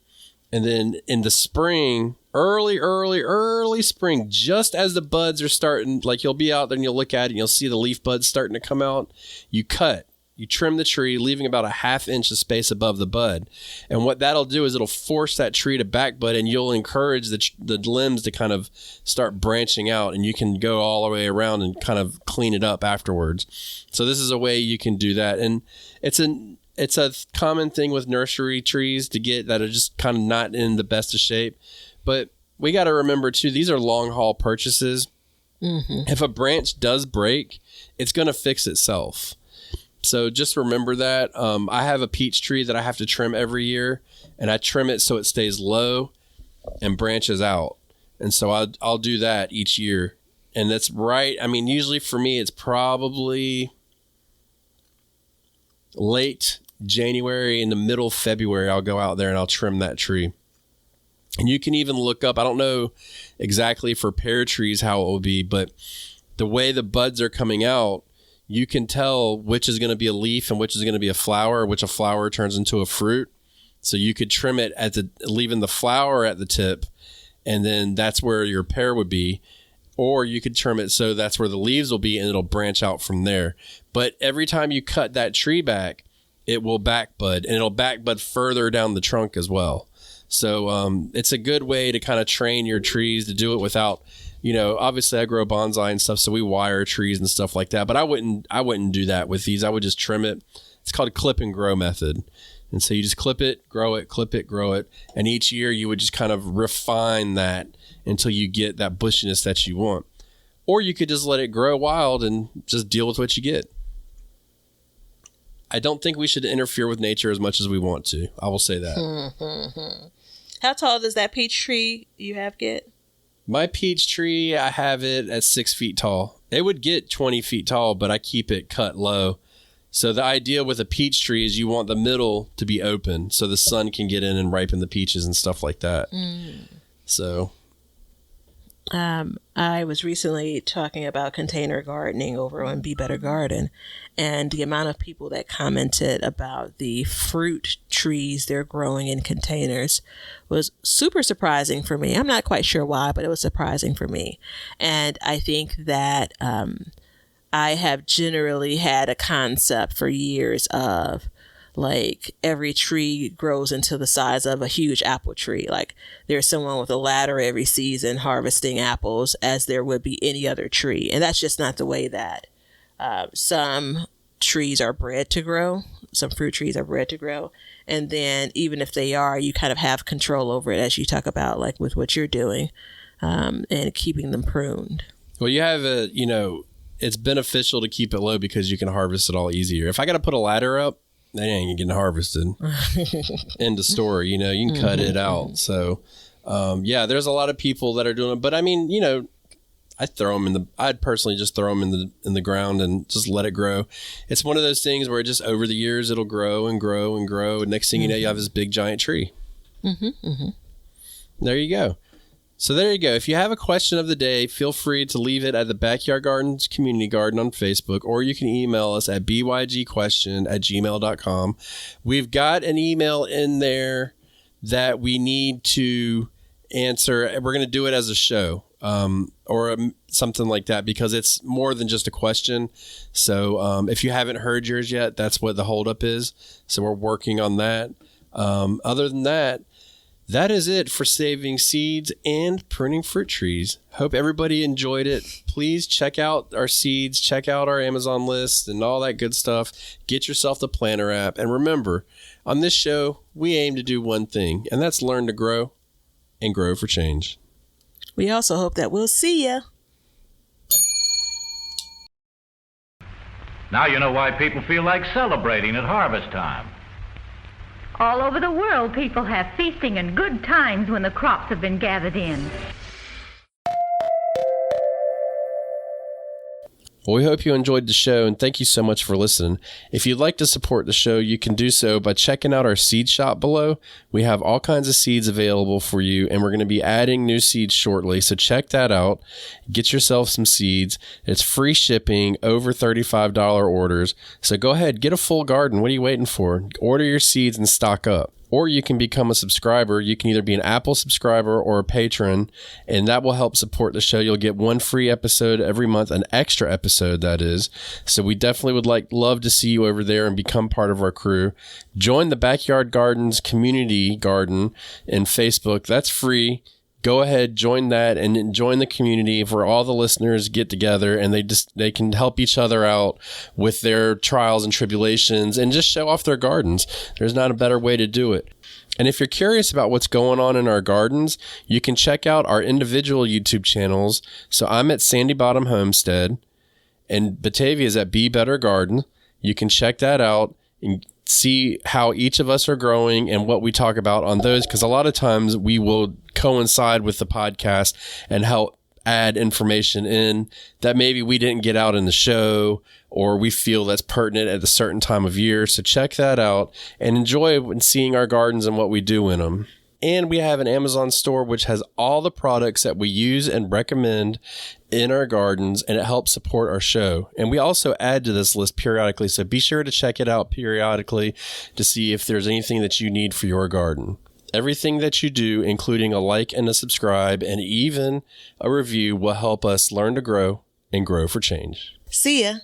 and then in the spring early spring, just as the buds are starting, like you'll be out there and you'll look at it and you'll see the leaf buds starting to come out. You trim the tree, leaving about a 1/2 inch of space above the bud. And what that'll do is it'll force that tree to back bud, and you'll encourage the limbs to kind of start branching out, and you can go all the way around and kind of clean it up afterwards. So this is a way you can do that. And it's a common thing with nursery trees to get that are just kind of not in the best of shape. But we got to remember too, these are long haul purchases. Mm-hmm. If a branch does break, it's going to fix itself. So just remember that. I have a peach tree that I have to trim every year, and I trim it so it stays low and branches out. And so I'll do that each year. And that's right. I mean, usually for me, it's probably late January, in the middle of February, I'll go out there and I'll trim that tree. And you can even look up, I don't know exactly for pear trees how it will be, but the way the buds are coming out, you can tell which is going to be a leaf and which is going to be a flower, which a flower turns into a fruit. So you could trim it leaving the flower at the tip, and then that's where your pear would be. Or you could trim it so that's where the leaves will be, and it'll branch out from there. But every time you cut that tree back, it will back bud, and it'll back bud further down the trunk as well. So it's a good way to kind of train your trees to do it without, obviously I grow bonsai and stuff, so we wire trees and stuff like that. But I wouldn't do that with these. I would just trim it. It's called a clip and grow method. And so you just clip it, grow it, clip it, grow it. And each year you would just kind of refine that until you get that bushiness that you want. Or you could just let it grow wild and just deal with what you get. I don't think we should interfere with nature as much as we want to. I will say that. How tall does that peach tree you have get? My peach tree, I have it at 6 feet tall. It would get 20 feet tall, but I keep it cut low. So the idea with a peach tree is you want the middle to be open so the sun can get in and ripen the peaches and stuff like that. So I was recently talking about container gardening over on Be Better Garden, and the amount of people that commented about the fruit trees they're growing in containers was super surprising for me. I'm not quite sure why, but it was surprising for me. And I think that I have generally had a concept for years of, like, every tree grows into the size of a huge apple tree. Like, there's someone with a ladder every season harvesting apples as there would be any other tree. And that's just not the way that some trees are bred to grow. Some fruit trees are bred to grow. And then even if they are, you kind of have control over it, as you talk about, like with what you're doing, and keeping them pruned. Well, you have it's beneficial to keep it low because you can harvest it all easier. If I got to put a ladder up, they ain't getting harvested. End of story. You can cut it out. So, there's a lot of people that are doing it. But I mean, I'd personally just throw them in the ground and just let it grow. It's one of those things where just over the years it'll grow and grow and grow. And next thing you know, you have this big giant tree. There you go. So there you go. If you have a question of the day, feel free to leave it at the Backyard Gardens Community Garden on Facebook, or you can email us at bygquestion@gmail.com. We've got an email in there that we need to answer. We're going to do it as a show, or something like that, because it's more than just a question. So if you haven't heard yours yet, that's what the holdup is. So we're working on that. Other than that, that is it for saving seeds and pruning fruit trees. Hope everybody enjoyed it. Please check out our seeds, check out our Amazon list and all that good stuff. Get yourself the planner app. And remember, on this show, we aim to do one thing, and that's learn to grow and grow for change. We also hope that we'll see you. Now you know why people feel like celebrating at harvest time. All over the world, people have feasting and good times when the crops have been gathered in. Well, we hope you enjoyed the show, and thank you so much for listening. If you'd like to support the show, you can do so by checking out our seed shop below. We have all kinds of seeds available for you, and we're going to be adding new seeds shortly, so check that out. Get yourself some seeds. It's free shipping, over $35 orders. So go ahead, get a full garden. What are you waiting for? Order your seeds and stock up. or you can become a subscriber. You can either be an Apple subscriber or a patron, and that will help support the show. You'll get one free episode every month, an extra episode, that is. So we definitely would love to see you over there and become part of our crew. Join the Backyard Gardens community garden in Facebook. That's free. Go ahead, join that, and join the community where all the listeners get together and they can help each other out with their trials and tribulations and just show off their gardens. There's not a better way to do it. And if you're curious about what's going on in our gardens, you can check out our individual YouTube channels. So I'm at Sandy Bottom Homestead, and Batavia is at Be Better Garden. You can check that out and see how each of us are growing and what we talk about on those, because a lot of times we will coincide with the podcast and help add information in that maybe we didn't get out in the show or we feel that's pertinent at a certain time of year. So check that out and enjoy seeing our gardens and what we do in them. And we have an Amazon store which has all the products that we use and recommend in our gardens, and it helps support our show. And we also add to this list periodically, so be sure to check it out periodically to see if there's anything that you need for your garden. Everything that you do, including a like and a subscribe and even a review, will help us learn to grow and grow for change. See ya.